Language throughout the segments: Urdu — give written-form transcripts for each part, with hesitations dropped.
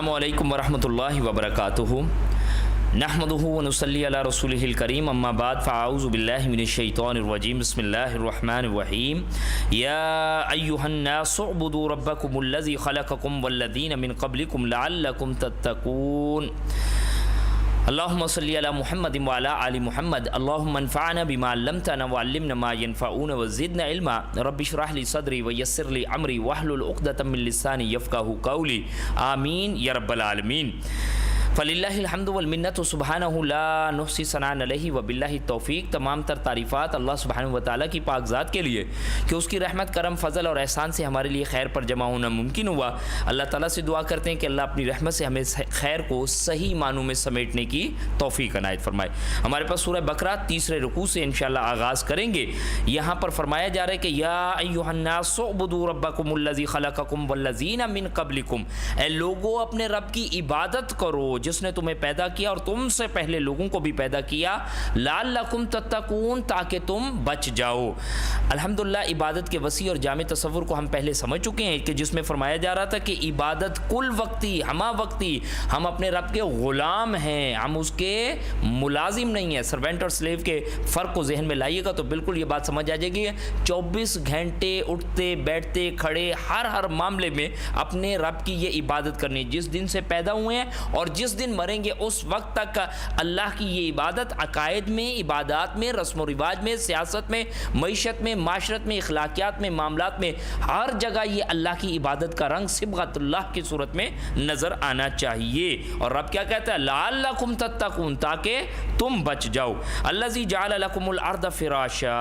السلام علیکم ورحمۃ اللہ وبرکاتہ نحمدہ ونصلی علی رسولہ الکریم اما بعد فاعوذ باللہ من الشیطان الرجیم بسم اللہ الرحمن الرحیم یا ایہا الناس اعبدوا ربکم الذی خلقکم والذین من قبلکم لعلکم تتقون اللہم صلی علی محمد وعلی آل محمد اللہم انفعنا بما علمتنا وعلمنا ما ينفعون وزدنا علما رب اشرح لی صدری ویسر لی امری واحلل عقدۃ من لسانی یفقہوا قولی آمین یا رب العالمین۔ فللہ الحمد والمنت سبحانہ لا نحصی ثناء علیہ وباللہ التوفیق۔ تمام تر تعریفات اللہ سبحانہ وتعالیٰ کی پاک ذات کے لیے کہ اس کی رحمت کرم فضل اور احسان سے ہمارے لیے خیر پر جمع ہونا ممکن ہوا۔ اللہ تعالیٰ سے دعا کرتے ہیں کہ اللہ اپنی رحمت سے ہمیں خیر کو صحیح معنوں میں سمیٹنے کی توفیق عنایت فرمائے۔ ہمارے پاس سورہ بقرہ تیسرے رکوع سے انشاءاللہ آغاز کریں گے۔ یہاں پر فرمایا جا رہا ہے کہ یا ایھا الناس اعبدوا ربکم الذی خلقکم والذین من قبلکم، اے لوگو اپنے رب کی عبادت کرو جس نے تمہیں پیدا کیا اور تم سے پہلے لوگوں کو بھی پیدا کیا، لعلکم تتقون، تاکہ تم بچ جاؤ۔ الحمدللہ عبادت کے وسیع اور جامع تصور کو ہم پہلے سمجھ چکے ہیں کہ جس میں فرمایا جا رہا تھا کہ عبادت کل وقتی ہمہ وقتی، ہم اپنے رب کے غلام ہیں، ہم اس کے ملازم نہیں ہیں۔ سرونٹ اور سلیو کے فرق کو ذہن میں لائیے گا تو بالکل یہ بات سمجھ آ جائے گی۔ 24 گھنٹے اٹھتے بیٹھتے کھڑے ہر معاملے میں اپنے رب کی یہ عبادت کرنی، جس دن سے پیدا ہوئے ہیں اور جس دن مریں گے اس وقت تک اللہ کی یہ عبادت عقائد میں، عبادات میں، رسم و رواج میں، سیاست میں، معیشت میں، معاشرت میں، اخلاقیات میں، معاملات میں، ہر جگہ یہ اللہ کی عبادت کا رنگ صبغۃ اللہ کی صورت میں نظر آنا چاہیے۔ اور رب کیا کہتا ہے؟ لعلکم تتقون، تاکہ تم بچ جاؤ۔ الذی جعل لکم الارض فراشا،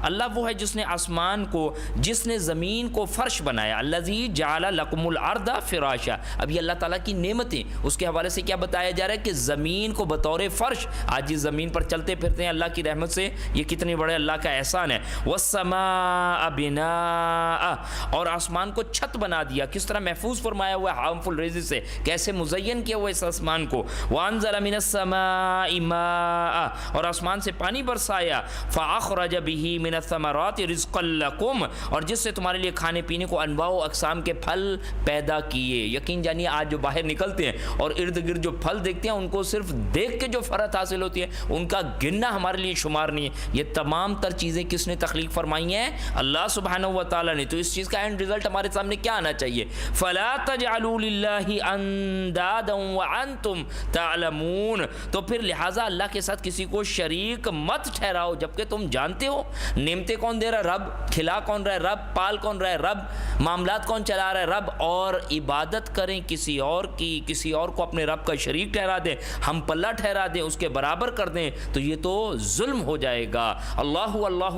اللہ وہ ہے جس نے آسمان کو، جس نے زمین کو فرش بنایا۔ الذی جعل لکم الارض فراشا، اب یہ اللہ تعالیٰ کی نعمتیں، اس کے حوالے سے کیا بتایا جا رہا ہے کہ زمین کو بطور فرش، آج اس زمین پر چلتے پھرتے ہیں اللہ کی رحمت سے، یہ کتنی بڑے اللہ کا احسان ہے۔ والسماء بناء، اور آسمان کو چھت بنا دیا، کس طرح محفوظ فرمایا ہوا ہے ہارمفل ریزز سے، کیسے مزین کیا ہوا اس آسمان کو۔ وانزل من السماء ماء، اور آسمان سے پانی برسایا۔ فاخرج به من الثمرات رزقا لکم، اور جس سے تمہارے لیے کھانے پینے کو انواع و اقسام کے پھل پیدا کیے۔ یقین جانیے آج جو باہر نکلتے ہیں اور ارد گرد جو پھل دیکھتے ہیں ان کو صرف دیکھ کے جو فرحت حاصل ہوتی ہے ان کا گننا ہمارے لیے شمار نہیں ہے۔ یہ تمام تر چیزیں کس نے تخلیق فرمائی ہیں؟ اللہ سبحانہ و تعالیٰ نے۔ تو اس چیز کا اینڈ رزلٹ ہمارے سامنے کیا آنا چاہیے؟ فلا تجعلوا للہ اندادا وانتم تعلمون، تو پھر لہٰذا اللہ کے ساتھ کسی کو شریک مت ٹھہراؤ جبکہ تم جانتے ہو نعمتیں کون دے رہا ہے؟ رب۔ کھلا کون رہا ہے؟ رب۔ پال کون رہا ہے؟ رب۔ معاملات کون چلا رہا ہے؟ رب۔ اور عبادت کریں کسی اور کی، کسی اور کو اپنے رب کا شریک ٹھہرا دیں، ہم پلہ ٹھہرا دیں، اس کے برابر کر دیں تو یہ تو ظلم ہو جائے گا۔ اللہ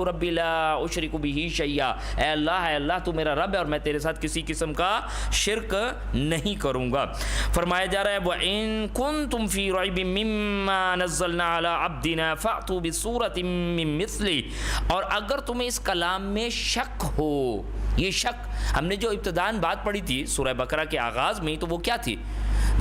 ربی لا اشرک بہ شیئا، اے اللہ تو میرا رب ہے اور میں تیرے ساتھ کسی قسم کا شرک نہیں کروں گا۔ فرمایا جا رہا ہے وَإِن كُنتُمْ فِي رَيْبٍ مِّمَّا نَزَّلْنَا عَلَىٰ عَبْدِنَا فَأْتُوا بِسُورَةٍ مِّن مِّثْلِهِ، اور اگر تمہیں اس کلام میں شک ہو، یہ شک ہم نے جو ابتداً بات پڑھی تھی سورہ بقرہ کے آغاز میں تو وہ کیا تھی؟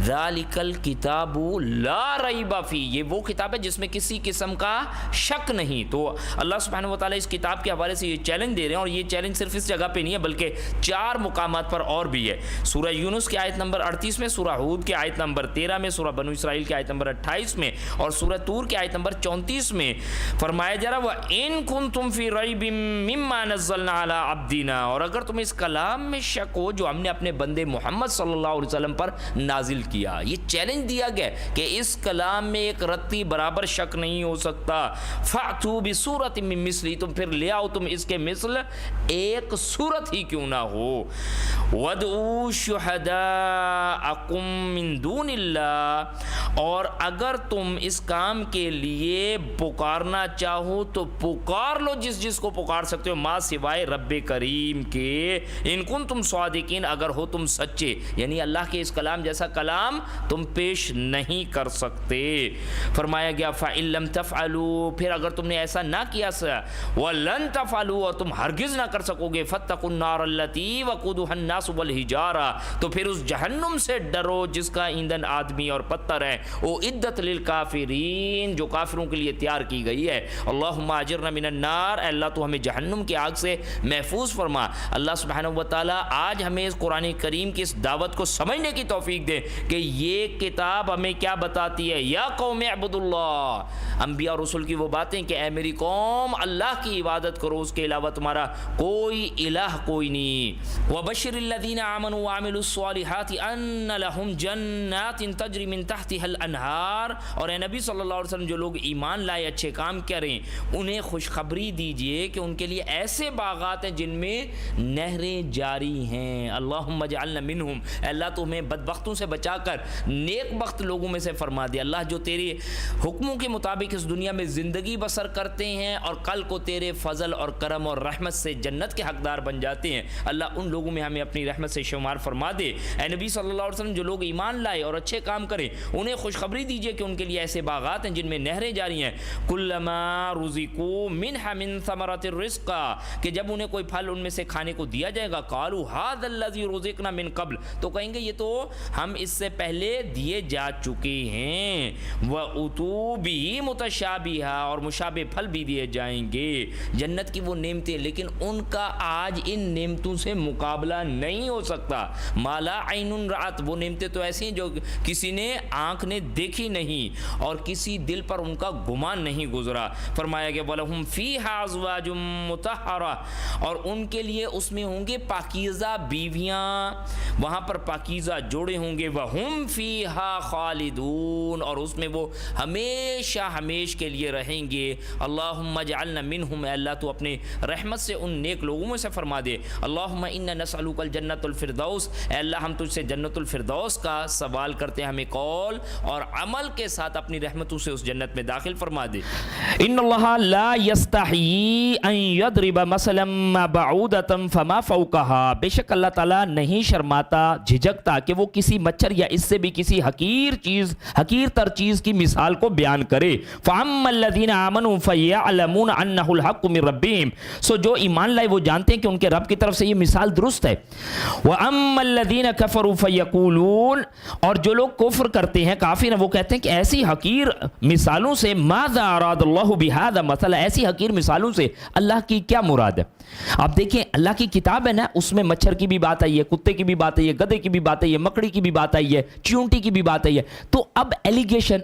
ذالک الکتاب لا ریب فیہ، یہ وہ کتاب ہے جس میں کسی قسم کا شک نہیں۔ تو اللہ سبحانہ و تعالیٰ اس کتاب کے حوالے سے یہ چیلنج دے رہے ہیں، اور یہ چیلنج صرف اس جگہ پہ نہیں ہے بلکہ 4 مقامات پر اور بھی ہے۔ سورہ یونس کی آیت نمبر 38 میں، سورہ ہود کی آیت نمبر 13 میں، سورہ بنو اسرائیل کی آیت نمبر 28 میں، اور سورہ طور کی آیت نمبر 34 میں فرمایا جا رہا ہے وَإِن كُنتُمْ فِي رَيْبٍ مِّمَّا نَزَّلْنَا عَلَىٰ عَبْدِنَا، اور اگر تمہیں اس کلام میں شک ہو جو ہم نے اپنے بندے محمد صلی اللہ علیہ وسلم پر نازل کیا، یہ چیلنج دیا گیا کہ اس کلام میں ایک رتی برابر شک نہیں ہو سکتا۔ فَأْتُوا بِسُورَةٍ مِّن مِّثْلِهِ، تم پھر لے آؤ تم اس کے مثل ایک صورت ہی کیوں نہ ہو۔ وَادْعُوا شُهَدَاءَكُم مِّن دُونِ اللَّهِ، اور اگر تم اس کام کے لیے پکارنا چاہو تو پکار لو جس کو پکار سکتے ہو، ماں سوائے رب کریم کے۔ ان کنتم صادقین، اگر ہو تم سچے، یعنی اللہ کے اس کلام جیسا کلام تم پیش نہیں کر سکتے۔ فرمایا گیا فَإِن لَّمْ تَفْعَلُوا، پھر اگر تم نے ایسا نہ کیا وَلَن تَفْعَلُوا، اور تم ہرگز نہ کر سکو گے، فَاتَّقُوا النَّارَ الَّتِي وَقُودُهَا النَّاسُ وَالْحِجَارَةُ، تو پھر اس جہنم سے ڈرو جس کا ایندھن آدمی اور پتھر ہے۔ اعدت للکافرین، جو کافروں کے لیے تیار کی گئی ہے۔ اللہم اجرنا من النار، اے اللہ تو ہمیں جہنم کی آگ سے محفوظ فرما۔ اللہ سبحانہ و تعالیٰ آج ہمیں اس قرآن کریم کی اس دعوت کو سمجھنے کی توفیق دے کہ یہ کتاب ہمیں کیا بتاتی ہے۔ یا قوم اعبدوا اللہ، انبیاء اور رسول کی وہ باتیں کہ اے میری قوم اللہ کی عبادت کرو، اس کے علاوہ تمہارا کوئی الہ کوئی نہیں۔ وبشر الذین آمنوا وعملوا الصالحات ان لهم جنات تجری من تحتها الانہار، اور اے نبی صلی اللہ علیہ وسلم جو لوگ ایمان لائے اچھے کام کریں انہیں خوشخبری دیجئے کہ ان کے لیے ایسے باغات ہیں جن میں نہریں جاری ہیں۔ اللہم اجعلنا منہم، اے اللہ تو ہمیں بدبختوں سے بچا کر نیک بخت لوگوں میں سے فرما دے۔ اللہ جو تیرے حکموں کے مطابق اس دنیا میں زندگی بسر کرتے ہیں اور کل کو تیرے فضل اور کرم اور رحمت سے جنت کے حقدار بن جاتے ہیں، اللہ ان لوگوں میں ہمیں اپنی رحمت سے شمار فرما دے۔ اے نبی صلی اللہ علیہ وسلم جو لوگ ایمان لائے اور اچھے کام کریں انہیں خوشخبری دیجئے کہ ان کے لیے ایسے باغات ہیں جن میں نہریں جاری ہیں۔ کلما رزقوا منها من ثمرات الرزق، کہ جب انہیں کوئی پھل ان میں سے کھانے کو دیا جائے گا، قالوا هذا الذي رزقنا من قبل، تو کہیں گے یہ تو ہم اس سے پہلے دیے جا چکے ہیں۔ وَأُتُوا بِهِ مُتَشَابِهًا، اور مشابہ پھل بھی دیے جائیں گے۔ جنت کی وہ نعمتیں، لیکن ان کا آج ان نعمتوں سے مقابلہ نہیں ہو سکتا۔ مالا عین رأت، وہ نعمتیں تو ایسی ہیں جو کسی نے آنکھ نے دیکھی نہیں اور کسی دل پر ان کا گمان نہیں گزرا۔ فرمایا کہ وَلَهُمْ فِيهَا أَزْوَاجٌ مُطَهَّرَةٌ، اور ان کے لیے اس میں ہوں گے پاکیزہ بیویاں، وہاں پر پاکیزہ جوڑے ہوں گے۔ وَهُمْ فِيهَا خَالِدُونَ، اور اس میں وہ ہمیشہ ہمیش کے لیے رہیں گے۔ اللہم اجعلنا منہم، اے اللہ تو اپنے رحمت سے ان نیک لوگوں میں سے فرما دے۔ اللہم انا نسألک الجنۃ الفردوس، اے اللہ ہم تجھ سے جنت الفردوس کا سوال کرتے ہیں، ہمیں قول اور عمل کے ساتھ اپنی رحمتوں سے اس جنت میں داخل فرما دے۔ ان اللہ لا یستحیی ان یضرب مثلا ما بعودۃ فما فوقها، بے شک اللہ تعالیٰ نہیں شرماتا جھجکتا کہ وہ کسی مچھر یا اس سے بھی کسی حقیر تر چیز کی مثال کو بیان کرے۔ فَأَمَّا الَّذِينَ آمَنُوا فَيَعْلَمُونَ أَنَّهُ الْحَقُّ مِنْ رَبِّهِمْ، سو جو ایمان لائے وہ جانتے ہیں کہ ان کے رب کی طرف سے یہ مثال درست ہے۔ وَأَمَّا الَّذِينَ كَفَرُوا فَيَقُولُونَ، اور جو لوگ کفر کرتے ہیں کافر ہیں وہ کہتے ہیں کہ ایسی حقیر مثالوں سے ماذا اراد اللہ بهذا مثلا، ایسی حقیر مثالوں سے اللہ کی کیا مراد ہے۔ آپ دیکھیں اللہ کی کتاب ہے نا، اس میں مچھر کی بھی بات آئی ہے، کتے کی بھی بات آئی ہے، گدھے کی بھی بات آئی ہے، مکڑی کی بھی بات آئی ہے، چیونٹی کی بھی بات آئی ہے۔ تو اب ایلیگیشن،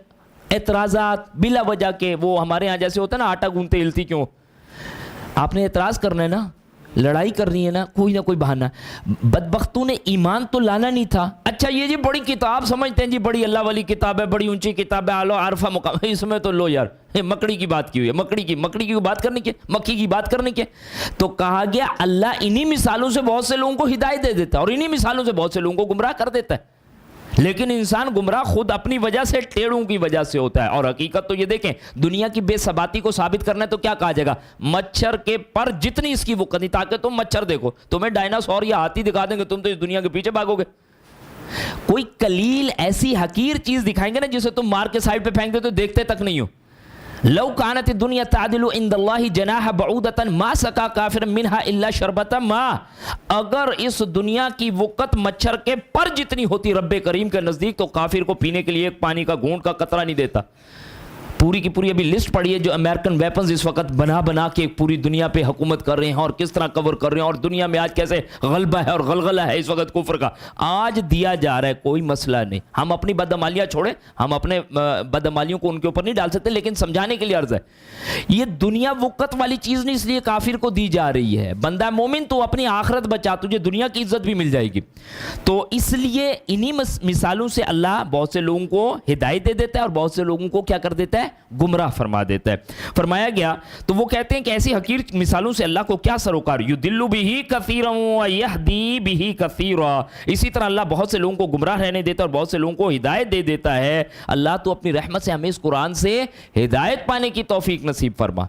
اعتراضات بلا وجہ کے، وہ ہمارے ہاں جیسے ہوتا ہے نا آٹا گوندتے ہلتی کیوں، آپ نے اعتراض کرنا ہے نا، لڑائی کرنی ہے نا، کوئی نہ کوئی بہانہ۔ بدبختوں نے ایمان تو لانا نہیں تھا، اچھا یہ جی بڑی کتاب سمجھتے ہیں جی، بڑی اللہ والی کتاب ہے، بڑی اونچی کتاب ہے، آلو عارفہ مقام، اس میں تو لو یار مکڑی کی بات کی ہوئی ہے، مکڑی کی بات کرنے کی، مکھی کی بات کرنے کی۔ تو کہا گیا اللہ انہی مثالوں سے بہت سے لوگوں کو ہدایت دے دیتا ہے اور انہی مثالوں سے بہت سے لوگوں کو گمراہ کر دیتا ہے، لیکن انسان گمراہ خود اپنی وجہ سے، ٹیڑوں کی وجہ سے ہوتا ہے۔ اور حقیقت تو یہ دیکھیں، دنیا کی بے ثباتی کو ثابت کرنا ہے تو کیا کہا جائے گا، مچھر کے پر جتنی اس کی وقت نہیں، تاکہ تم مچھر دیکھو، تمہیں ڈائناسور یا ہاتھی دکھا دیں گے، تم تو اس دنیا کے پیچھے بھاگو گے۔ کوئی قلیل ایسی حقیر چیز دکھائیں گے نا جسے تم مار کے سائڈ پہ پھینک دے تو دیکھتے تک نہیں ہو۔ لو کانت الدنیا تعدل عند اللہ جناح بعودۃ ما سقا کافرا منها الا شربۃ ماء، اگر اس دنیا کی وقت مچھر کے پر جتنی ہوتی رب کریم کے نزدیک تو کافر کو پینے کے لیے ایک پانی کا گھونٹ کا قطرہ نہیں دیتا۔ پوری کی پوری ابھی لسٹ پڑھی ہے جو امریکن ویپنز اس وقت بنا کے پوری دنیا پہ حکومت کر رہے ہیں اور کس طرح کور کر رہے ہیں، اور دنیا میں آج کیسے غلبہ ہے اور غلغلہ ہے اس وقت کفر کا، آج دیا جا رہا ہے، کوئی مسئلہ نہیں۔ ہم اپنی بدعمالیاں چھوڑیں، ہم اپنے بدعمالیوں کو ان کے اوپر نہیں ڈال سکتے، لیکن سمجھانے کے لیے عرض ہے یہ دنیا وقت والی چیز نہیں، اس لیے کافر کو دی جا رہی ہے۔ بندہ مومن تو اپنی آخرت بچا، تجھے دنیا کی عزت بھی مل جائے گی۔ تو اس لیے انہی مثالوں سے اللہ بہت سے لوگوں کو ہدایت دے دیتا ہے اور بہت سے لوگوں کو کیا کر دیتا ہے، گمراہ فرما دیتا ہے۔ فرمایا گیا تو وہ کہتے ہیں کہ ایسی حقیر مثالوں سے اللہ کو کیا سروکار، یضل بہ کثیرا ویہدی بہ کثیرا، اسی طرح اللہ بہت سے لوگوں کو گمراہ رہنے دیتا ہے اور بہت سے لوگوں کو ہدایت دے دیتا ہے۔ اللہ تو اپنی رحمت سے ہمیں اس قرآن سے ہدایت پانے کی توفیق نصیب فرما۔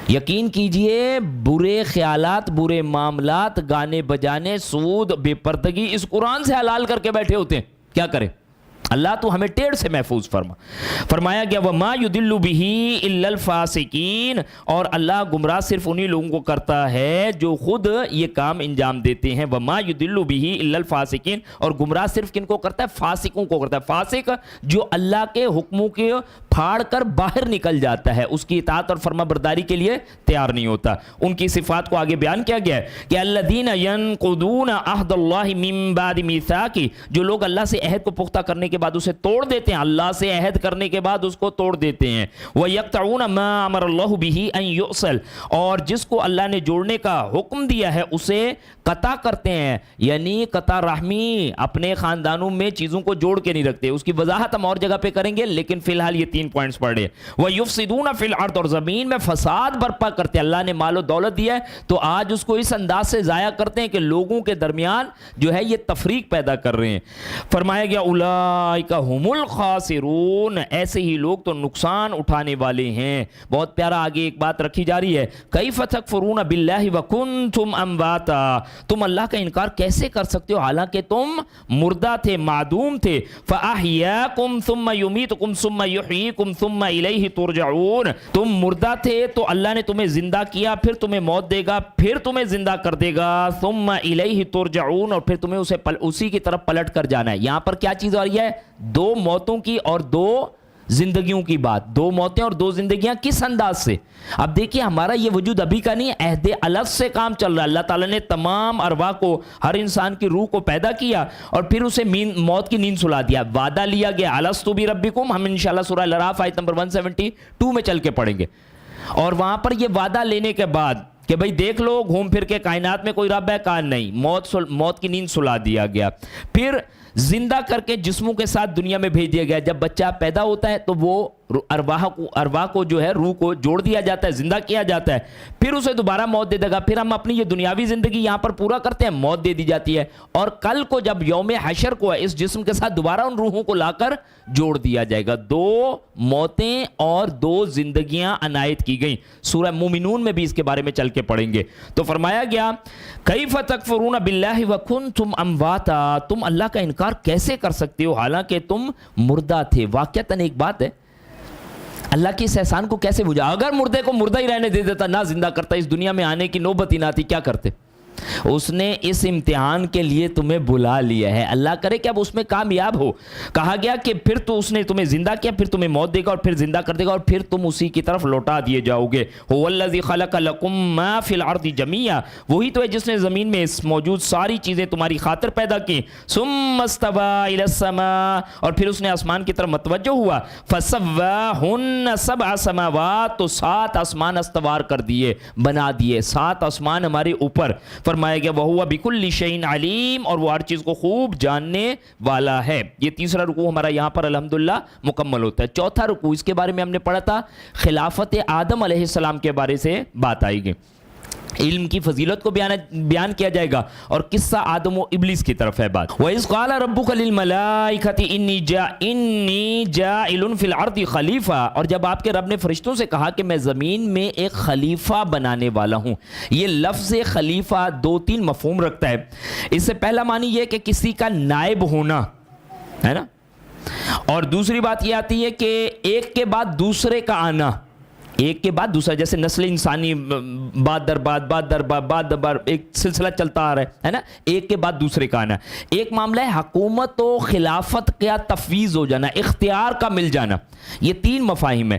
یقین کیجئے برے خیالات، برے معاملات، گانے بجانے، سود، بے پردگی اس قرآن سے حلال کر کے بیٹھے ہوتے ہیں، کیا کریں؟ اللہ تو ہمیں ٹیڑھ سے محفوظ فرما. فرمایا گیا وما یضل بہ الا الفاسقین، اور اللہ گمراہ صرف انہی لوگوں کو کرتا ہے جو خود یہ کام انجام دیتے ہیں. وما یضل بہ الا الفاسقین، اور گمراہ صرف کن کو کرتا ہے؟ فاسقوں کو کرتا ہے. فاسق جو اللہ کے حکموں کے پھاڑ کر باہر نکل جاتا ہے، اس کی اطاعت اور فرما برداری کے لیے تیار نہیں ہوتا. ان کی صفات کو آگے بیان کیا گیا ہے کہ الذین ینقضون عہد اللہ من بعد میثاقہ، جو لوگ اللہ سے عہد کو پختہ کرنے کے بعد اسے توڑ دیتے ہیں، اللہ سے عہد کرنے کے بعد اس کو توڑ دیتے ہیں. وَيَقْطَعُونَ مَا أَمَرَ اللَّهُ بِهِ أَن يُؤْصَلَ، اور جس کو اللہ نے جوڑنے کا حکم دیا ہے اسے قطع کرتے ہیں، یعنی قطع رحمی، اپنے خاندانوں میں چیزوں کو جوڑ کے نہیں رکھتے. اس کی وضاحت ہم اور جگہ پہ کریں گے، لیکن فی الحال یہ 3 پوائنٹس پڑھ رہے. وَيُفْسِدُونَ فِي الْأَرْضِ، اور زمین میں فساد برپا کرتے ہیں. اللہ نے مال و دولت دیا ہے تو آج اس کو اس انداز سے ضائع کرتے ہیں کہ لوگوں کے درمیان جو ہے یہ تفریق پیدا کر رہے ہیں. فرمایا گیا اولئک هم الخاسرون، ایسے ہی لوگ تو نقصان اٹھانے والے ہیں. بہت پیارا آگے ایک بات رکھی جا رہی ہے، کیف تکفرون باللہ وکنتم امواتا، تم اللہ کا انکار کیسے کر سکتے ہو حالانکہ تم مردہ تھے، معدوم تھے. فاحیاکم ثم یمیتکم ثم یحییکم ثم الیہ ترجعون، تم مردہ تھے تو اللہ نے تمہیں زندہ کیا، پھر تمہیں موت دے گا، پھر تمہیں زندہ کر دے گا. ثم الیہ ترجعون، اور پھر تمہیں اسی کی طرف پلٹ کر جانا ہے. یہاں پر کیا چیز آ رہی ہے؟ 2 موتوں کی اور 2 زندگیوں کی بات. 2 موتیں اور 2 زندگیاں کس انداز سے؟ اب دیکھیے ہمارا یہ وجود ابھی کا نہیں ہے، عہد الف سے کام چل رہا ہے. اللہ تعالیٰ نے تمام ارواح کو، ہر انسان کی روح کو پیدا کیا اور پھر اسے موت کی نیند سلا دیا. وعدہ لیا گیا الستو بربکم، ہم انشاءاللہ سورہ الاعراف آیت نمبر 172 میں چل کے پڑھیں گے. اور وہاں پر یہ وعدہ لینے کے بعد کہ بھئی دیکھ لو گھوم پھر کے کائنات میں کوئی رب ہے، کہا نہیں، موت کی نیند سلا دیا گیا. پھر زندہ کر کے جسموں کے ساتھ دنیا میں بھیج دیا گیا. جب بچہ پیدا ہوتا ہے تو وہ ارواح کو جو ہے روح کو جوڑ دیا جاتا ہے، زندہ کیا جاتا ہے، پھر اسے دوبارہ موت دے دے گا. پھر ہم اپنی یہ دنیاوی زندگی یہاں پر پورا کرتے ہیں، موت دے دی جاتی ہے، اور کل کو جب یوم حشر کو ہے اس جسم کے ساتھ دوبارہ ان روحوں کو لا کر جوڑ دیا جائے گا. 2 موتیں اور 2 زندگیاں عنایت کی گئیں. سورہ مومنون میں بھی اس کے بارے میں چل کے پڑھیں گے. تو فرمایا گیا کیف تکفرون باللہ وکنتم امواتا، تم اللہ کا انکار کیسے کر سکتے ہو حالانکہ تم مردہ تھے. واقعتاً ایک بات ہے، اللہ کی اس احسان کو کیسے بجھا؟ اگر مردے کو مردہ ہی رہنے دے دیتا، نہ زندہ کرتا، اس دنیا میں آنے کی نوبت ہی نہ آتی، کیا کرتے؟ اس نے اس امتحان کے لیے تمہیں بلا لیا ہے. اللہ کرے کہ اب اس میں کامیاب ہو. کہا گیا کہ پھر تو اس نے تمہیں زندہ کیا، پھر تمہیں موت دے گا اور پھر زندہ کر دے گا اور پھر تم اسی کی طرف لوٹا دیے جاؤ گے. هو الذی خلق لکم ما فی الارض جمیعا، وہی تو ہے جس نے زمین میں موجود ساری چیزیں تمہاری خاطر پیدا کی. ثم استوى الی السماء، اور پھر اس نے آسمان کی طرف متوجہ ہوا. فسواہن 7 سماوات، تو 7 آسمان استوار کر دیے، بنا دیے. 7 آسمان ہمارے اوپر. فرمایا گیا وَهُوَ بِكُلِّ شَيْءٍ عَلِيمٌ، اور وہ ہر چیز کو خوب جاننے والا ہے. یہ تیسرا رکوع ہمارا یہاں پر الحمدللہ مکمل ہوتا ہے. چوتھا رکوع، اس کے بارے میں ہم نے پڑھا تھا، خلافت آدم علیہ السلام کے بارے سے بات آئے گی. علم کی فضیلت کو بیان کیا جائے گا اور قصہ آدم و ابلیس کی طرف ہے بات. وَإِذْ قَالَ رَبُّكَ لِلْمَلَائِكَةِ إِنِّي جَاعِلٌ فِي الْأَرْضِ خَلِيفَةً، اور جب آپ کے رب نے فرشتوں سے کہا کہ میں زمین میں ایک خلیفہ بنانے والا ہوں. یہ لفظ خلیفہ 2-3 مفہوم رکھتا ہے. اس سے پہلا معنی یہ کہ کسی کا نائب ہونا ہے نا، اور دوسری بات یہ آتی ہے کہ ایک کے بعد دوسرے کا آنا، ایک کے بعد دوسرا، جیسے نسل انسانی بعد در بعد ایک سلسلہ چلتا آ رہا ہے نا، ایک کے بعد دوسرے کا آنا. ایک معاملہ ہے حکومت و خلافت کا تفویض ہو جانا، اختیار کا مل جانا. یہ 3 مفاہیم ہیں.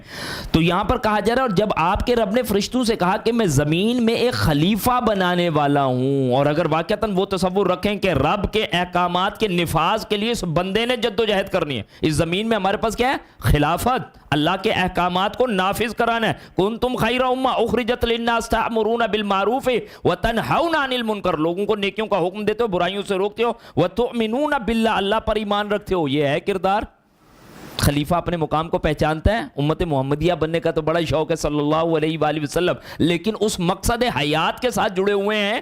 تو یہاں پر کہا جا رہا ہے، اور جب آپ کے رب نے فرشتوں سے کہا کہ میں زمین میں ایک خلیفہ بنانے والا ہوں، اور اگر واقعتاً وہ تصور رکھیں کہ رب کے احکامات کے نفاذ کے لیے اس بندے نے جدوجہد کرنی ہے، اس زمین میں ہمارے پاس کیا ہے؟ خلافت، اللہ کے احکامات کو نافذ کرانا ہے. کنتم خیر امہ اخرجت للناس تأمرون بالمعروف وتنہون عن المنکر، لوگوں کو نیکیوں کا حکم دیتے ہو، برائیوں سے روکتے ہو. وتؤمنون باللہ، اللہ پر ایمان رکھتے ہو. یہ ہے کردار. خلیفہ اپنے مقام کو پہچانتا ہے. امت محمدیہ بننے کا تو بڑا شوق ہے صلی اللہ علیہ وآلہ وسلم، لیکن اس مقصد حیات کے ساتھ جڑے ہوئے ہیں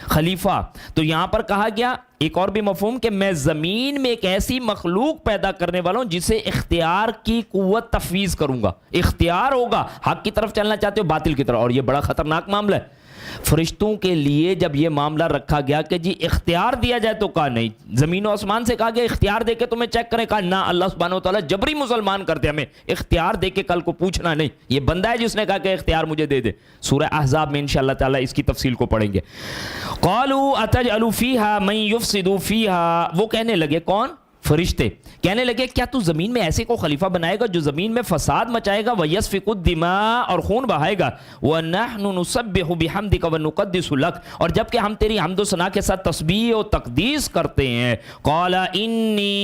خلیفہ. تو یہاں پر کہا گیا ایک اور بھی مفہوم کہ میں زمین میں ایک ایسی مخلوق پیدا کرنے والا ہوں جسے اختیار کی قوت تفویض کروں گا. اختیار ہوگا، حق کی طرف چلنا چاہتے ہو، باطل کی طرف. اور یہ بڑا خطرناک معاملہ ہے. فرشتوں کے لیے جب یہ معاملہ رکھا گیا کہ جی اختیار دیا جائے تو کہا نہیں, زمین و آسمان سے کہا گیا اختیار دے کے تمہیں چیک کریں, کہا نہ, اللہ سبحانہ و تعالیٰ جبری مسلمان کرتے, ہمیں اختیار دے کے کل کو پوچھنا نہیں, یہ بندہ ہے جس نے کہا کہ اختیار مجھے دے دے. سورہ احزاب میں انشاءاللہ تعالیٰ اس کی تفصیل کو پڑھیں گے. قالوا اتجعل فیہا من یفسد فیہا, وہ کہنے لگے, کون؟ فرشتے کہنے لگے کیا تو زمین میں ایسے کو خلیفہ بنائے گا جو زمین میں فساد مچائے گا, وَيَسْفِكُ الدِّمَاءَ, اور خون بہائے گا, وَنَحْنُ نُسَبِّحُ بِحَمْدِكَ وَنُقَدِّسُ لَكَ, اور جبکہ ہم تیری حمد و ثنا کے ساتھ تسبیح و تقدیس کرتے ہیں. قَالَ إِنِّي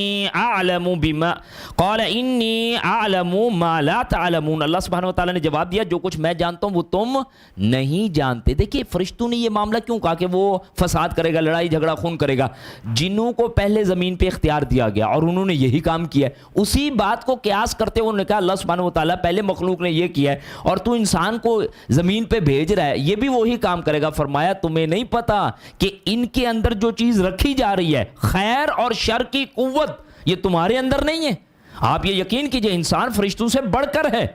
أَعْلَمُ مَا لَا تَعْلَمُونَ, اللہ سبحانہ وتعالیٰ نے جواب دیا جو کچھ میں جانتا ہوں وہ تم نہیں جانتے. دیکھیے فرشتوں نے یہ معاملہ کیوں کہا کہ وہ فساد کرے گا, لڑائی جھگڑا خون کرے گا؟ جنوں کو پہلے زمین پہ اختیار دیا گیا اور انہوں نے یہی کام کیا ہے. اسی بات کو قیاس کرتے ہوئے انہوں نے کہا اللہ سبحانہ وتعالیٰ پہلے مخلوق نے یہ کیا ہے اور تو انسان کو زمین پہ بھیج رہا ہے, یہ بھی وہی کام کرے گا. فرمایا تمہیں نہیں پتا کہ ان کے اندر جو چیز رکھی جا رہی ہے خیر اور شر کی قوت, یہ تمہارے اندر نہیں ہے. آپ یہ یقین کیجئے انسان فرشتوں سے بڑھ کر ہے.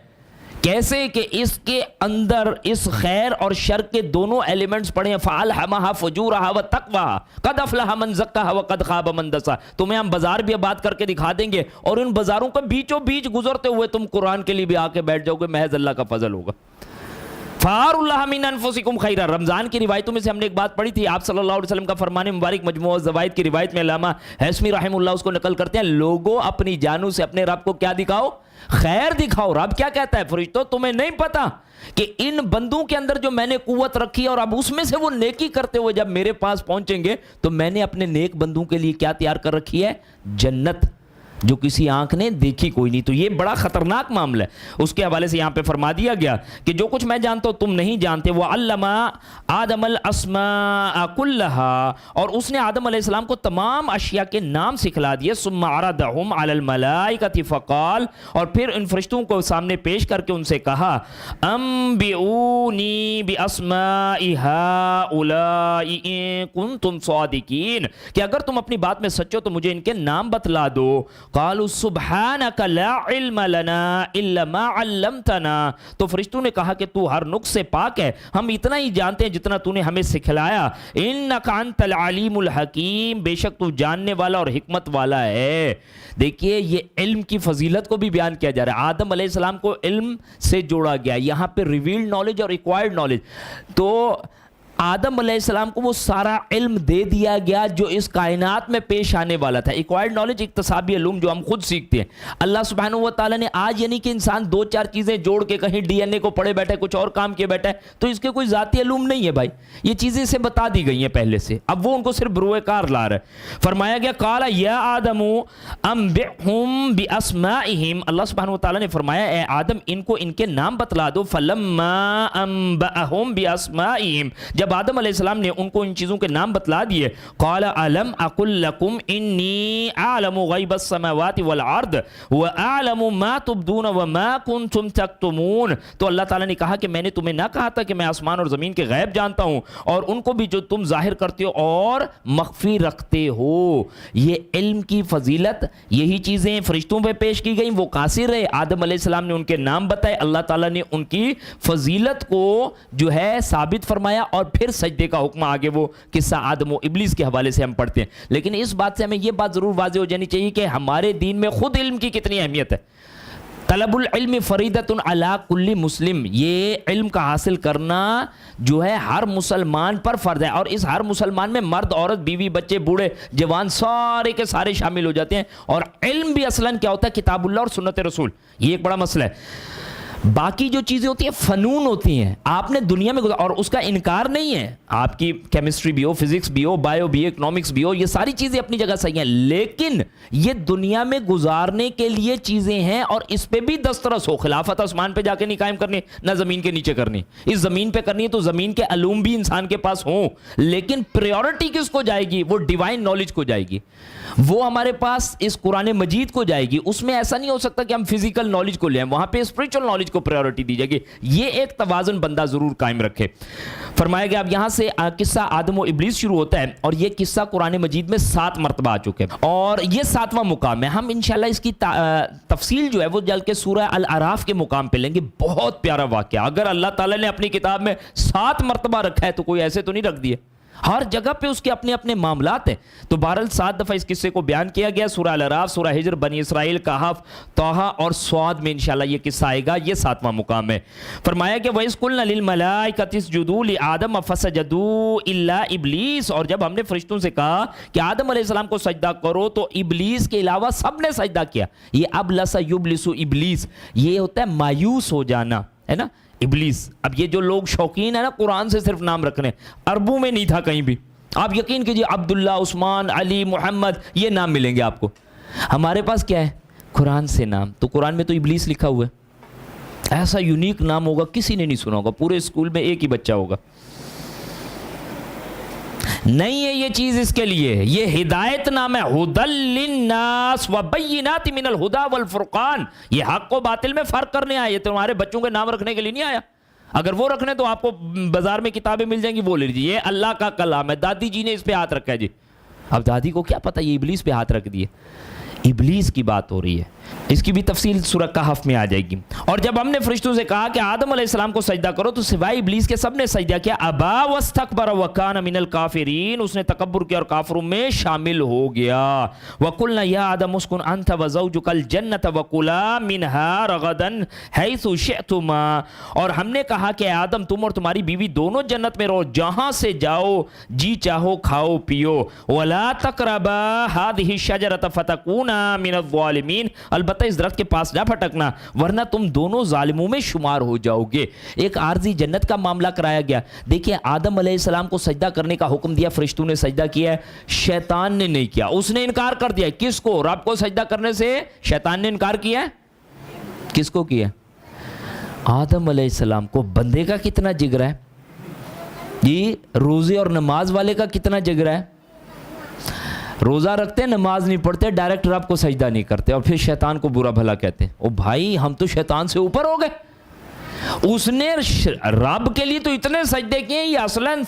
کیسے کہ اس کے اندر اس خیر اور شر کے دونوں ایلیمنٹس پڑھیں, فَأَلْهَمَهَا فُجُورَهَا وَتَقْوَاهَا قَدْ أَفْلَحَ مَنْ زَكَّاهَا وَقَدْ خَابَ مَنْ دَسَّاهَا. تمہیں ہم بازار بھی بات کر کے دکھا دیں گے اور ان بازاروں کے بیچوں بیچ گزرتے ہوئے تم قرآن کے لیے بھی آ کے بیٹھ جاؤ گے, محض اللہ کا فضل ہوگا. فَارُ اللَّهَ مِنْ أَنفُسِكُمْ خَيْرًا. رمضان کی روایتوں میں سے ہم نے ایک بات پڑھی تھی, آپ صلی اللہ علیہ وسلم کا فرمان مبارک مجموع الزوائد کی روایت میں علامہ حسمی رحم اللہ اس کو نقل کرتے ہیں, لوگوں اپنی جانوں سے اپنے رب کو کیا دکھاؤ؟ خیر دکھاؤ. رب کیا کہتا ہے؟ فرشتوں تمہیں نہیں پتا کہ ان بندوں کے اندر جو میں نے قوت رکھی ہے اور اب اس میں سے وہ نیکی کرتے ہوئے جب میرے پاس پہنچیں گے تو میں نے اپنے نیک بندوں کے لیے کیا تیار کر رکھی ہے؟ جنت, جو کسی آنکھ نے دیکھی کوئی نہیں. تو یہ بڑا خطرناک معاملہ ہے. اس کے حوالے سے یہاں پہ فرما دیا گیا کہ جو کچھ میں جانتا ہوں تم نہیں جانتے. وَعَلَّمَ آدَمَ الْأَسْمَاءَ كُلَّهَا, اور اس نے آدم علیہ السلام کو تمام اشیاء کے نام سکھلا دیے. ثُمَّ عَرَضَهُمْ عَلَى الْمَلَائِكَةِ فَقَالَ, اور پھر ان فرشتوں کو سامنے پیش کر کے ان سے کہا, أَنبِئُونِي بِأَسْمَاءِ هَؤُلَاءِ إِن كُنتُمْ صَادِقِينَ, کہ اگر تم اپنی بات میں سچو تو مجھے ان کے نام بتلا دو. قالوا سبحانك لا علم لنا الا ما علمتنا, تو فرشتوں نے کہا کہ تو ہر نقص سے پاک ہے, ہم اتنا ہی جانتے ہیں جتنا تو نے ہمیں سکھلایا. انك انت العلیم الحکیم, بے شک تو جاننے والا اور حکمت والا ہے. دیکھیے یہ علم کی فضیلت کو بھی بیان کیا جا رہا ہے. آدم علیہ السلام کو علم سے جوڑا گیا, یہاں پہ ریویلڈ نالج اور ایکوائرڈ نالج. تو آدم علیہ السلام کو وہ سارا علم دے دیا گیا جو اس کائنات میں پیش آنے والا تھا. ایکوائرڈ نالج اکتسابی علوم جو ہم خود سیکھتے ہیں. اللہ سبحانہ و تعالیٰ نے آج یعنی کہ انسان دو چار چیزیں جوڑ کے کہیں ڈی این اے کو پڑھے بیٹھے کچھ اور کام کیے بیٹھے تو اس کے کوئی ذاتی علوم نہیں ہے بھائی, یہ چیزیں اسے بتا دی گئی ہیں پہلے سے, اب وہ ان کو صرف بروئے کار لا رہا ہے. فرمایا گیا قال یا آدم انبئہم باسمائہم, اللہ سبحانہ و تعالیٰ نے فرمایا اے آدم ان کو ان کے نام بتلا دو. فلما انبئہم باسمائہم, جب آدم علیہ السلام نے ان کو ان چیزوں کے نام بتلا دیے, قال الم اقل لکم انی اعلم غیب السماوات والارض واعلم ما تبدون وما کنتم تکتمون, تو اللہ تعالیٰ نے کہا کہ میں نے تمہیں نہ کہا تھا کہ میں آسمان اور زمین کے غیب جانتا ہوں اور ان کو بھی جو تم ظاہر کرتے ہو اور مخفی رکھتے ہو. یہ علم کی فضیلت, یہی چیزیں فرشتوں پہ پیش کی گئیں, وہ قاصر رہے. آدم علیہ السلام نے ان کے نام بتائے, اللہ تعالیٰ نے ان کی فضیلت کو جو ہے ثابت فرمایا اور پھر سجدے کا حکم آگے وہ قصہ آدم و ابلیس کے حوالے سے ہم پڑھتے ہیں. لیکن اس بات سے ہمیں یہ بات ضرور واضح ہو جانی چاہیے کہ ہمارے دین میں خود علم کی کتنی اہمیت ہے. طلب العلم فریضۃ علی کل مسلم, یہ علم کا حاصل کرنا جو ہے ہر مسلمان پر فرض ہے, اور اس ہر مسلمان میں مرد عورت بیوی بچے بوڑھے جوان سارے کے سارے شامل ہو جاتے ہیں. اور علم بھی اصلاً کیا ہوتا ہے؟ کتاب اللہ اور سنت رسول, یہ ایک بڑا مسئلہ ہے. باقی جو چیزیں ہوتی ہیں فنون ہوتی ہیں, آپ نے دنیا میں اور اس کا انکار نہیں ہے, آپ کی کیمسٹری بھی ہو, فزکس بھی ہو, بایو بھی ہو, اکنامکس بھی ہو, یہ ساری چیزیں اپنی جگہ صحیح ہیں, لیکن یہ دنیا میں گزارنے کے لیے چیزیں ہیں اور اس پہ بھی دسترس ہو. خلافت آسمان پہ جا کے نہیں قائم کرنی, نہ زمین کے نیچے کرنی. اس زمین پہ کرنی ہے تو زمین کے علوم بھی انسان کے پاس ہوں, لیکن پریورٹی کس کو جائے گی؟ وہ ڈیوائن نالج کو جائے گی, وہ ہمارے پاس اس قرآن مجید کو جائے گی. اس میں ایسا نہیں ہو سکتا کہ ہم فزیکل نالج کو لیں, وہاں پہ اسپرچل نالج نالج کو پریورٹی دی جائے گی. یہ ایک توازن بندہ ضرور قائم رکھے. فرمایا گیا اب یہاں سے قصہ آدم و ابلیس شروع ہوتا ہے اور یہ قصہ قرآن مجید میں 7 مرتبہ آ چکے ہیں اور یہ 7واں مقام ہے. ہم انشاءاللہ اس کی تفصیل جو ہے وہ جل کے سورہ الاعراف کے مقام پہ لیں گے. بہت پیارا واقعہ. اگر اللہ تعالیٰ نے اپنی کتاب میں 7 مرتبہ رکھا ہے تو کوئی ایسے تو نہیں رکھ دیے. ہر جگہ پہ اس کے اپنے اپنے معاملات ہیں. تو بہرحال 7 دفعہ اس قصے کو بیان کیا گیا. سورہ الاعراف، سورہ ہجر، بنی اسرائیل، کہف، طٰہٰ اور صاد میں انشاءاللہ یہ قصہ آئے گا. یہ 7واں مقام ہے. فرمایا کہ وَإِذْ قُلْنَا لِلْمَلَائِكَةِ اسْجُدُوا لِآدَمَ فَسَجَدُوا إِلَّا إِبْلِيسَ. اور جب ہم نے فرشتوں سے کہا کہ آدم علیہ السلام کو سجدہ کرو تو ابلیس کے علاوہ سب نے سجدہ کیا. یہ ابلس یبلس ابلیس، یہ ہوتا ہے مایوس ہو جانا، ہے نا. ابلیس، اب یہ جو لوگ شوقین ہیں نا قرآن سے صرف نام رکھنے، عربوں میں نہیں تھا کہیں بھی. آپ یقین کیجئے عبداللہ، عثمان، علی، محمد یہ نام ملیں گے آپ کو. ہمارے پاس کیا ہے؟ قرآن سے نام. تو قرآن میں تو ابلیس لکھا ہوا ہے. ایسا یونیک نام ہوگا کسی نے نہیں سنا ہوگا. پورے اسکول میں ایک ہی بچہ ہوگا. نہیں ہے یہ چیز اس کے لیے. یہ ہدایت نام ہے. ھدی للناس وبینات من الہدی والفرقان. یہ حق و باطل میں فرق کرنے آیا. یہ تمہارے بچوں کے نام رکھنے کے لیے نہیں آیا. اگر وہ رکھنے تو آپ کو بازار میں کتابیں مل جائیں گی، وہ لے لیجیے. یہ اللہ کا کلام ہے. دادی جی نے اس پہ ہاتھ رکھا ہے جی. اب دادی کو کیا پتہ یہ ابلیس پہ ہاتھ رکھ دیے. ابلیس کی بات ہو رہی ہے. اس کی بھی تفصیل سورہ کہف میں آ جائے گی. اور جب ہم نے فرشتوں سے کہا کہ آدم علیہ السلام کو سجدہ کرو تو سوائے ابلیس کے سب نے سجدہ کیا. ابا واستکبر وکان من الکافرین. اس نے تکبر کیا اور کافروں میں شامل ہو گیا. وقلنا یا آدم اسکن انت وزوجک الجنۃ وکلا منہا رغدا حیث شئتما. اور ہم نے کہا کہ آدم تم اور تمہاری بیوی دونوں جنت میں رہو، جہاں سے جاؤ جی چاہو کھاؤ پیو. ولا تقربا هذه الشجرۃ فتکونا من الظالمین. البتہ اس درخت کے پاس نہ پھٹکنا ورنہ تم دونوں ظالموں میں شمار ہو جاؤ گے. ایک عارضی جنت کا معاملہ کرایا گیا. دیکھیں آدم علیہ السلام کو سجدہ کرنے کا حکم دیا، فرشتوں نے سجدہ کیا ہے، شیطان نے نہیں کیا. اس نے انکار کر دیا. کس کو؟ رب کو سجدہ کرنے سے شیطان نے انکار کیا ہے. کس کو کیا؟ آدم علیہ السلام کو. بندے کا کتنا جگر ہے جی. روزے اور نماز والے کا کتنا جگر ہے. روزہ رکھتے نماز نہیں پڑھتے، ڈائریکٹ رب کو سجدہ نہیں کرتے اور پھر شیطان کو برا بھلا کہتے ہیں. او بھائی ہم تو شیطان سے اوپر ہو گئے. اس نے رب کے لیے تو اتنے سجدے کیے. یہ اصلاً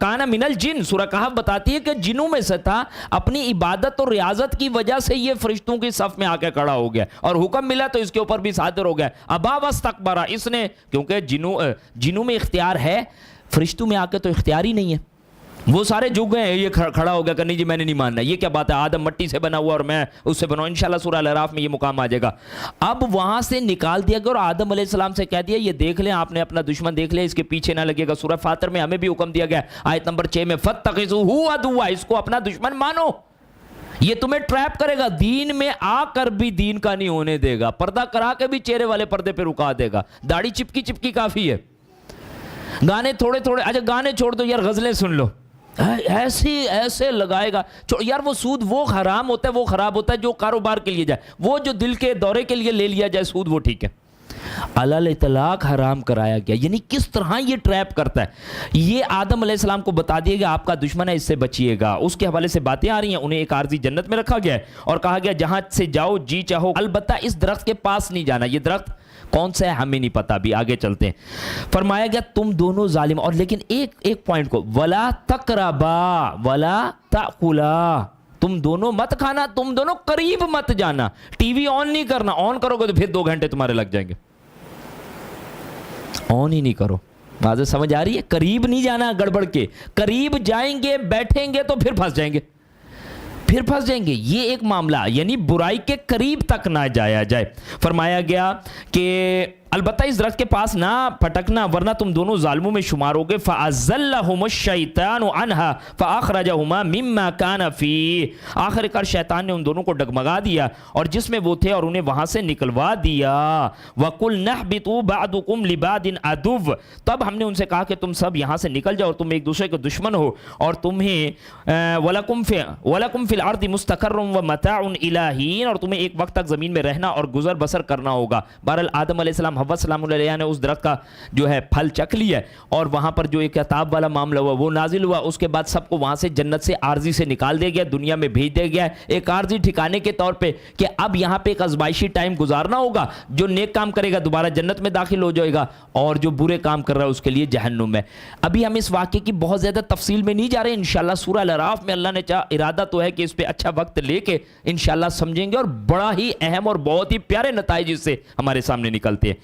کان من الجن. سورہ کہف بتاتی ہے کہ جنوں میں سے تھا. اپنی عبادت اور ریاضت کی وجہ سے یہ فرشتوں کی صف میں آ کے کھڑا ہو گیا اور حکم ملا تو اس کے اوپر بھی صادر ہو گیا. ابا واستکبر. اس نے کیونکہ جنوں میں اختیار ہے، فرشتوں میں آ کے تو اختیار ہی نہیں ہے. وہ سارے جھک گئے. یہ کھڑا ہو گیا کہ نہیں جی میں نے نہیں ماننا. یہ کیا بات ہے، آدم مٹی سے بنا ہوا اور میں اس سے بنا ہوں. انشاءاللہ سورہ الاعراف میں یہ مقام آ جائے گا. اب وہاں سے نکال دیا گیا اور آدم علیہ السلام سے کہہ دیا یہ دیکھ لیں آپ نے اپنا دشمن دیکھ لیا، اس کے پیچھے نہ لگے گا. سورہ فاطر میں ہمیں بھی حکم دیا گیا آیت نمبر 6 میں فاتخذوہ عدوا. اس کو اپنا دشمن مانو، یہ تمہیں ٹریپ کرے گا. دین میں آ کر بھی دین کا نہیں ہونے دے گا. پردہ کرا کے بھی چہرے والے پردے پہ رکا دے گا. داڑھی چپکی چپکی کافی ہے. گانے تھوڑے تھوڑے، اچھا گانے چھوڑ دو یار، غزلیں سن لو. ایسے لگائے گا یار. وہ سود وہ حرام ہوتا ہے، وہ خراب ہوتا ہے جو کاروبار کے لیے جائے. وہ جو دل کے دورے کے لیے لے لیا جائے سود، وہ ٹھیک ہے. علل اطلاق حرام کرایا گیا. یعنی کس طرح یہ ٹریپ کرتا ہے. یہ آدم علیہ السلام کو بتا دیا گیا آپ کا دشمن ہے، اس سے بچیے گا. اس کے حوالے سے باتیں آ رہی ہیں. انہیں ایک عارضی جنت میں رکھا گیا ہے اور کہا گیا جہاں سے جاؤ جی چاہو. البتہ اس درخت کے پاس نہیں جانا. یہ درخت کون سا ہے ہمیں نہیں پتا، بھی آگے چلتے ہیں. فرمایا گیا تم دونوں ظالم. اور لیکن ایک پوائنٹ کو ولا تقربا ولا تاکلا. تم دونوں مت کھانا، تم دونوں قریب مت جانا. ٹی وی آن نہیں کرنا. آن کرو گے تو پھر 2 گھنٹے تمہارے لگ جائیں گے. آن ہی نہیں کرو. بات سمجھ آ رہی ہے؟ قریب نہیں جانا گڑبڑ کے. قریب جائیں گے بیٹھیں گے تو پھر پھنس جائیں گے. یہ ایک معاملہ. یعنی برائی کے قریب تک نہ جایا جائے. فرمایا گیا کہ البتہ اس درخت کے پاس نہ پھٹکنا ورنہ تم دونوں ظالموں میں شمار ہوگے. فَأَزَّلَّهُمُ الشَّيْطَانُ عَنْهَا فَأَخْرَجَهُمَا مِمَّا كَانَ فِيهِ. آخر کار شیطان نے ان دونوں کو ڈگمگا دیا اور جس میں وہ تھے اور انہیں وہاں سے نکلوا دیا. وَقُلْنَا اهْبِطُوا بَعْضُكُمْ لِبَعْضٍ عَدُوٌّ. تب ہم نے ان سے کہا کہ تم سب یہاں سے نکل جاؤ اور تم ایک دوسرے کے دشمن ہو اور تمہیں وَلَكُمْ فِي الْأَرْضِ مُسْتَقَرٌّ وَمَتَاعٌ إِلَىٰ حِينٍ. اور تمہیں ایک وقت تک زمین میں رہنا اور گزر بسر کرنا ہوگا. بہرحال آدم علیہ السلام امام حوا سلام اللہ علیہ نے اس درخت کا جو ہے پھل چکھ لیا اور وہاں پر جو ایک عذاب والا معاملہ ہوا وہ نازل ہوا. اس کے بعد سب کو وہاں سے جنت سے عارضی سے نکال دیا گیا, دنیا میں بھیج دیا گیا ایک عارضی ٹھکانے کے طور پہ کہ اب یہاں پہ ایک ازمائشی ٹائم گزارنا ہوگا. جو نیک کام کرے گا دوبارہ جنت میں داخل ہو جائے گا اور جو برے کام کر رہا ہے اس کے لیے جہنم ہے. ابھی ہم اس واقعے کی بہت زیادہ تفصیل میں نہیں جا رہے, انشاءاللہ سورہ الاعراف میں اللہ نے ارادہ تو ہے کہ اس پہ اچھا وقت لے کے انشاءاللہ سمجھیں گے اور بڑا ہی اہم اور بہت ہی پیارے نتائج اس سے ہمارے سامنے نکلتے ہیں.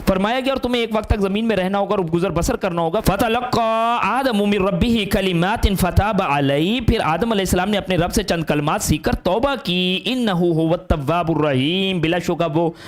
فرمایا گیا اور تمہیں ایک وقت تک زمین میں رہنا ہوگا اور گزر بسر کرنا ہوگا. فَتَلَقَّى آدَمُ مِن رَبِّهِ كَلِمَاتٍ فَتَابَ عَلَيْهِ, پھر آدم علیہ السلام نے اپنے رب سے چند کلمات سیکھ کر توبہ کی. إِنَّهُ هُوَ التَّوَّابُ الرَّحِيمُ,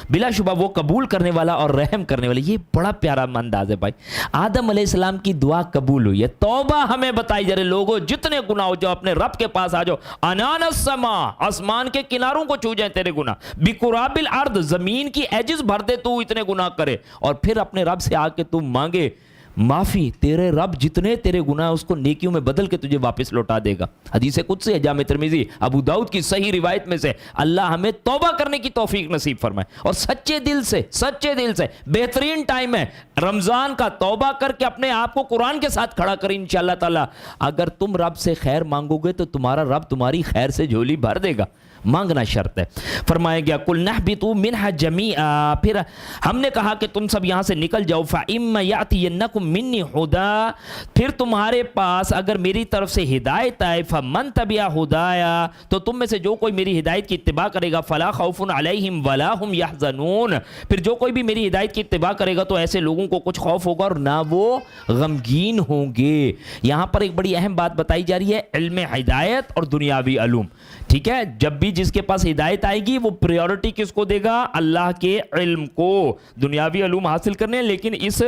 بلا شبہ وہ قبول کرنے والا اور رحم کرنے والا. یہ بڑا پیارا انداز ہے بھائی. آدم علیہ السلام کی دعا قبول ہوئی ہے, توبہ ہمیں بتائی جا رہے لوگوں جتنے گناہ ہو جاؤ اپنے رب کے پاس آ جاؤ. انان السما, آسمان کے کناروں کو چھو جائیں تیرے گناہ. بقراب الارض, زمین کی ایجز بھر دے تو اتنے گناہ کرے اور پھر اپنے رب سے آ کے تو مانگے معافی. تیرے رب جتنے تیرے گناہ اس کو نیکیوں میں بدل کے تجھے واپس لوٹا دے گا. حدیث قدسی ہے جامع ترمذی ابو داؤد کی صحیح روایت میں سے. اللہ ہمیں توبہ کرنے کی توفیق نصیب فرمائے اور سچے دل سے بہترین ٹائم ہے رمضان کا. توبہ کر کے اپنے آپ کو قرآن کے ساتھ کھڑا کریں انشاءاللہ تعالی. اگر تم رب سے خیر مانگو گے تو تمہارا رب تمہاری خیر سے جھولی بھر دے گا, مانگنا شرط ہے. فرمایا گیا قُلْ نَحْبِطُوا مِنْهَا جَمِيعًا, پھر ہم نے کہا کہ تم سب یہاں سے نکل جاؤ. فَإِمَّا يَأْتِيَنَّكُم مِّنِّي هُدًى, پھر تمہارے پاس اگر میری طرف سے ہدایت آئے. فَمَن تَبِعَ هُدَايَا, تو تم میں سے جو کوئی میری ہدایت کی اتباع کرے گا. فَلَا خَوْفٌ عَلَيْهِمْ وَلَا هُمْ يَحْزَنُونَ, پھر جو کوئی بھی میری ہدایت کی اتباع کرے گا تو ایسے لوگوں کو کچھ خوف ہوگا اور نہ وہ غمگین ہوں گے. یہاں پر ایک بڑی اہم بات بتائی جا رہی ہے, علم ہدایت اور دنیاوی علوم. ٹھیک ہے, جب بھی جس کے پاس ہدایت آئے گی وہ پریورٹی کس کو دے گا؟ اللہ کے علم کو. دنیاوی علوم حاصل کرنے لیکن اس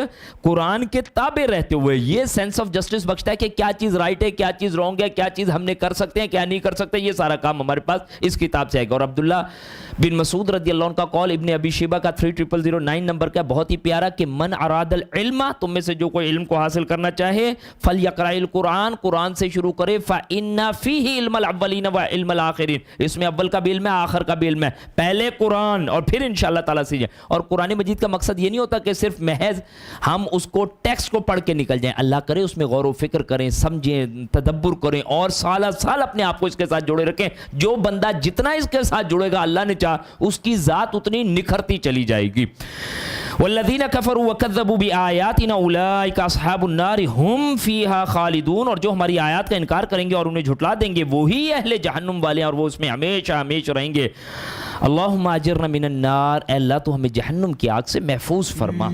قرآن کے تابع رہتے ہوئے یہ سینس آف جسٹس بخشتا ہے کہ کیا چیز رائٹ ہے, کیا چیز رانگ ہے, کیا چیز ہم نے کر سکتے ہیں, کیا نہیں کر سکتے. یہ سارا کام ہمارے پاس اس کتاب سے آئے گا. اور عبداللہ بن مسعود رضی اللہ عنہ کا قول ابن ابی شیبہ کا 3009 نمبر کا بہت ہی پیارا کہ من اراد العلم, تم میں سے جو کوئی علم کو حاصل کرنا چاہے فلیقرأ القرآن, قرآن سے شروع کرے. فإن فیہ علم الاولین و علم الآخرین, اس میں اول کا بھی علم ہے آخر کا بھی علم ہے. پہلے قرآن اور پھر انشاءاللہ تعالیٰ سیکھیں. اور قرآن مجید کا مقصد یہ نہیں ہوتا کہ صرف محض ہم اس کو ٹیکسٹ کو پڑھ کے نکل جائیں. اللہ کرے اس میں غور و فکر کریں, سمجھیں, تدبر کریں اور سالہ سال اپنے آپ کو اس کے ساتھ جوڑے رکھیں. جو بندہ جتنا اس کے ساتھ جڑے گا اللہ نے چاہ اس کی ذات اتنی نکھرتی چلی جائے گی. والذین کفروا وکذبوا بآیاتنا اولئک اصحاب النار هم فیہا خالدون, اور جو ہماری آیات کا انکار کریں گے اور انہیں جھٹلا دیں گے وہی اہل جہنم والے ہیں اور وہ اس میں ہمیشہ ہمیشہ رہیں گے. اللہم اجرنا من النار, اے اللہ تو ہمیں جہنم کی آگ سے محفوظ فرما.